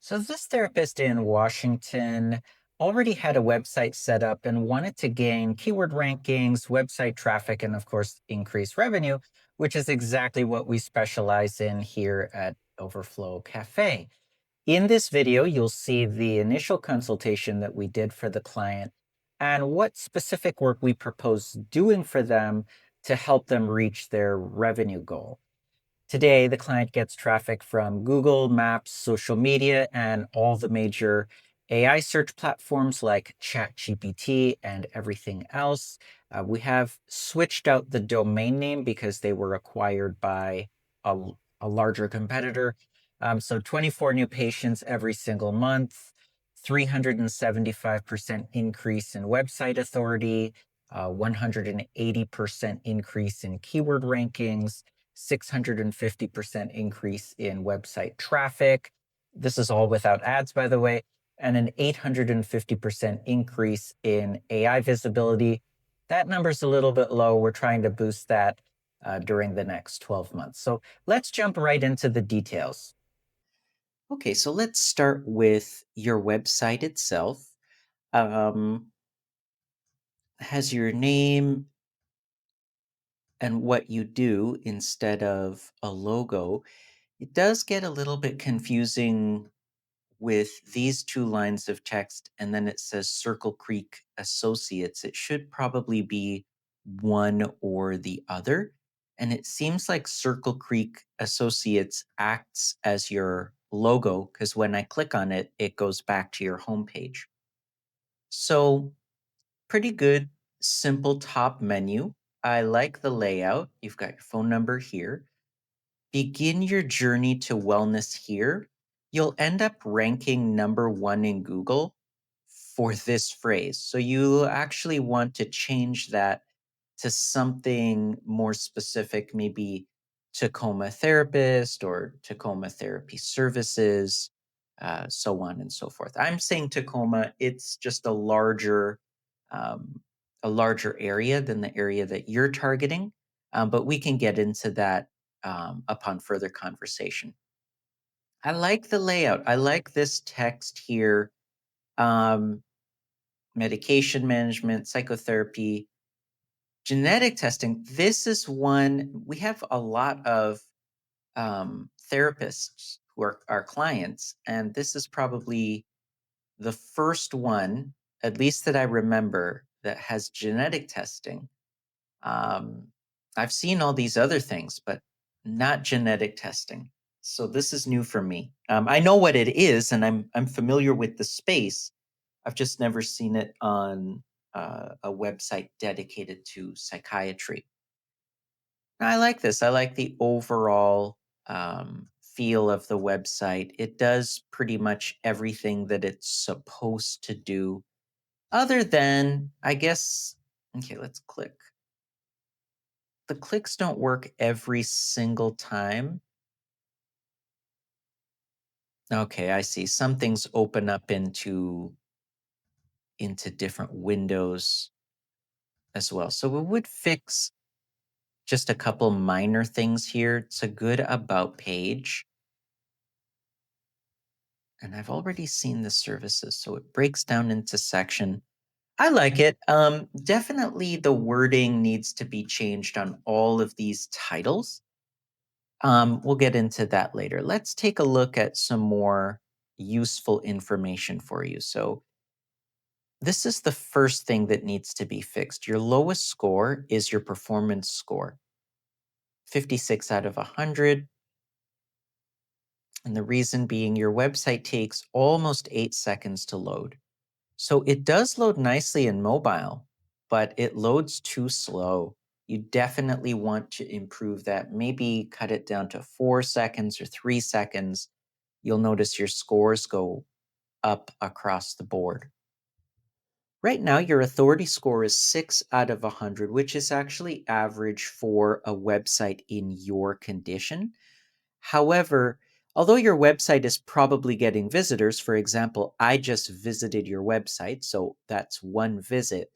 So, this therapist in Washington already had a website set up and wanted to gain keyword rankings, website traffic, and of course, increase revenue, which is exactly what we specialize in here at Overflow Cafe. In this video, you'll see the initial consultation that we did for the client and what specific work we propose doing for them to help them reach their revenue goal. Today, the client gets traffic from Google, Maps, social media, and all the major AI search platforms like ChatGPT and everything else. We have switched out the domain name because they were acquired by a larger competitor. So 24 new patients every single month, 375% increase in website authority, 180% increase in keyword rankings, 650% increase in website traffic. This is all without ads, by the way, and an 850% increase in AI visibility. That number's a little bit low. We're trying to boost that during the next 12 months. So let's jump right into the details. Okay, so let's start with your website itself. Um, has your name and what you do instead of a logo. It does get a little bit confusing with these two lines of text, and then it says Circle Creek Associates. It should probably be one or the other. And it seems like Circle Creek Associates acts as your logo because when I click on it, it goes back to your homepage. So, pretty good, simple top menu. I like the layout. You've got your phone number here. Begin your journey to wellness here. You'll end up ranking number one in Google for this phrase. So you actually want to change that to something more specific, maybe Tacoma therapist or Tacoma therapy services, so on and so forth. I'm saying Tacoma, it's just um, a larger area than the area that you're targeting, but we can get into that upon further conversation. I like the layout. I like this text here. Um, Medication management, psychotherapy, genetic testing. This is one we have a lot of therapists who are our clients, and this is probably the first one, at least that I remember, that has genetic testing. Um, I've seen all these other things, but not genetic testing. So this is new for me. I know what it is, and I'm familiar with the space. I've just never seen it on a website dedicated to psychiatry. I like this. I like the overall feel of the website. It does pretty much everything that it's supposed to do, other than, I guess, okay, let's click. The clicks don't work every single time. Okay, I see. Some things open up into different windows as well. So we would fix just a couple minor things here. It's a good about page. And I've already seen the services, so it breaks down into section. I like it. Definitely the wording needs to be changed on all of these titles. We'll get into that later. Let's take a look at some more useful information for you. So, this is the first thing that needs to be fixed. Your lowest score is your performance score, 56 out of 100. And the reason being your website takes almost 8 seconds to load. So it does load nicely in mobile, but it loads too slow. You definitely want to improve that. Maybe cut it down to 4 seconds or 3 seconds. You'll notice your scores go up across the board. Right now, your authority score is 6 out of 100, which is actually average for a website in your condition. However, although your website is probably getting visitors, for example, I just visited your website, so that's one visit,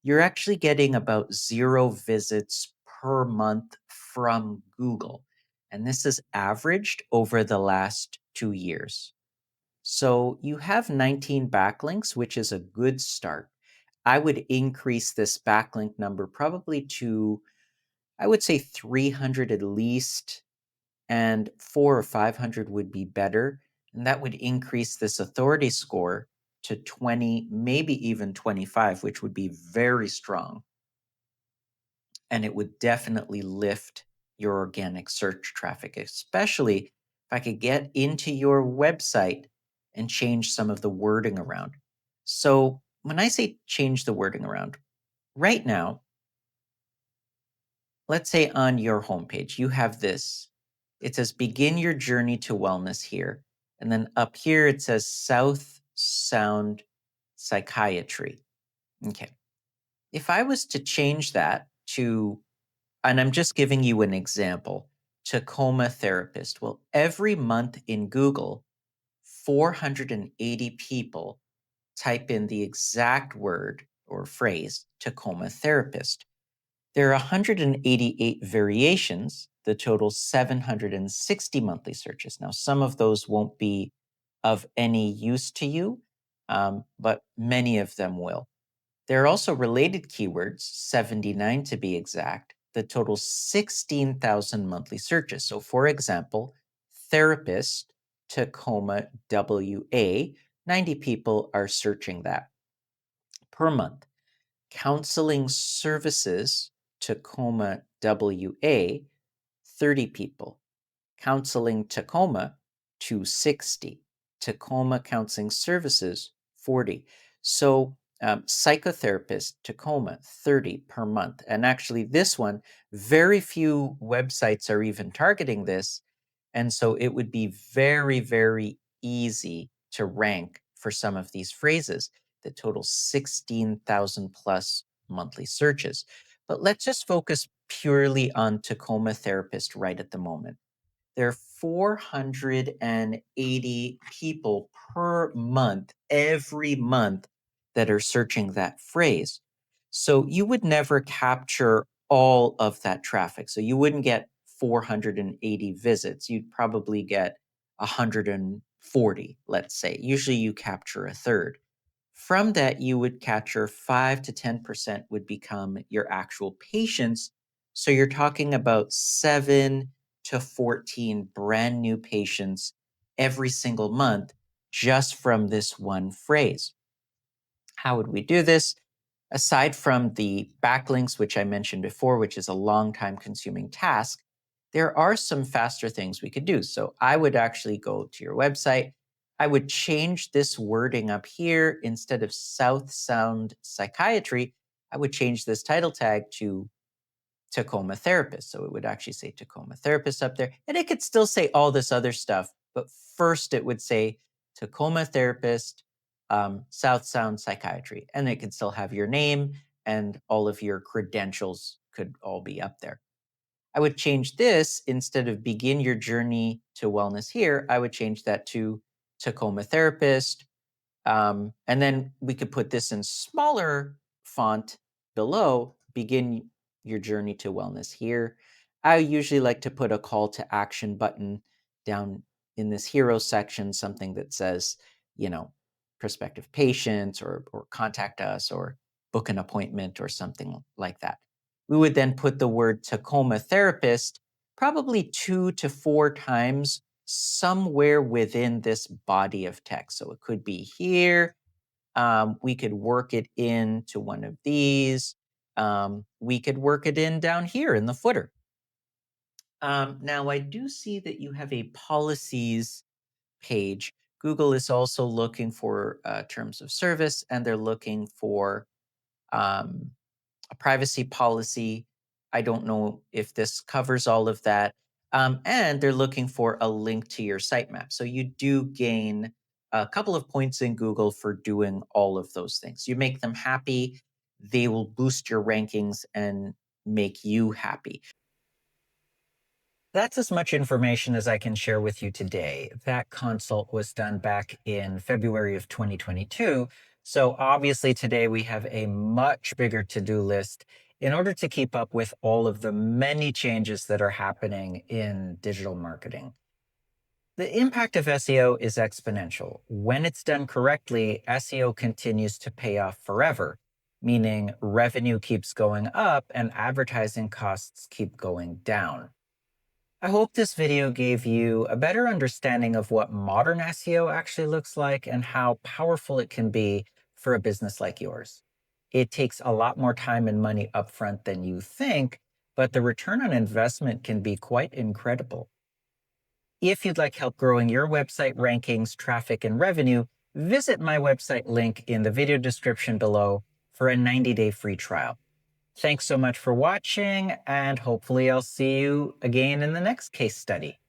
you're actually getting about 0 visits per month from Google. And this is averaged over the last 2 years. So you have 19 backlinks, which is a good start. I would increase this backlink number probably to, I would say 300 at least, and 400 or 500 would be better. And that would increase this authority score to 20, maybe even 25, which would be very strong. And it would definitely lift your organic search traffic, especially if I could get into your website and change some of the wording around. So when I say change the wording around, right now, let's say on your homepage, you have this. It says begin your journey to wellness here. And then up here, it says South Sound Psychiatry. Okay. If I was to change that to, and I'm just giving you an example, Tacoma therapist. Well, every month in Google, 480 people type in the exact word or phrase Tacoma therapist. There are 188 variations, the total 760 monthly searches. Now, some of those won't be of any use to you, but many of them will. There are also related keywords, 79 to be exact, that total 16,000 monthly searches. So, for example, therapist, Tacoma, WA, 90 people are searching that per month. Counseling services, Tacoma, WA, 30 people. Counseling Tacoma, 260. Tacoma Counseling Services, 40. So psychotherapist, Tacoma, 30 per month. And actually, this one, very few websites are even targeting this. And so it would be very, very easy to rank for some of these phrases that total 16,000 plus monthly searches. But let's just focus purely on Tacoma therapist right at the moment. There are 480 people per month, every month, that are searching that phrase. So you would never capture all of that traffic. So you wouldn't get 480 visits. You'd probably get 140, let's say. Usually you capture a third. From that, you would capture 5 to 10% would become your actual patients. So you're talking about 7 to 14 brand new patients every single month just from this one phrase. How would we do this? Aside from the backlinks, which I mentioned before, which is a long time consuming task, there are some faster things we could do. So I would actually go to your website. I would change this wording up here. Instead of South Sound Psychiatry, I would change this title tag to Tacoma therapist. So it would actually say Tacoma therapist up there. And it could still say all this other stuff, but first it would say Tacoma therapist, South Sound psychiatry. And it could still have your name and all of your credentials could all be up there. I would change this instead of begin your journey to wellness here. I would change that to Tacoma therapist, and then we could put this in smaller font below, begin your journey to wellness here. I usually like to put a call to action button down in this hero section, something that says, you know, prospective patients or contact us or book an appointment or something like that. We would then put the word Tacoma therapist probably 2 to 4 times somewhere within this body of text. So it could be here. We could work it into one of these. We could work it in down here in the footer. Now, I do see that you have a policies page. Google is also looking for terms of service, and they're looking for um, a privacy policy. I don't know if this covers all of that. And they're looking for a link to your sitemap. So you do gain a couple of points in Google for doing all of those things. You make them happy, they will boost your rankings and make you happy. That's as much information as I can share with you today. That consult was done back in February of 2022. So obviously today we have a much bigger to-do list in order to keep up with all of the many changes that are happening in digital marketing. The impact of SEO is exponential. When it's done correctly, SEO continues to pay off forever, meaning revenue keeps going up and advertising costs keep going down. I hope this video gave you a better understanding of what modern SEO actually looks like and how powerful it can be for a business like yours. It takes a lot more time and money upfront than you think, but the return on investment can be quite incredible. If you'd like help growing your website rankings, traffic, and revenue, visit my website link in the video description below for a 90-day free trial. Thanks so much for watching, and hopefully I'll see you again in the next case study.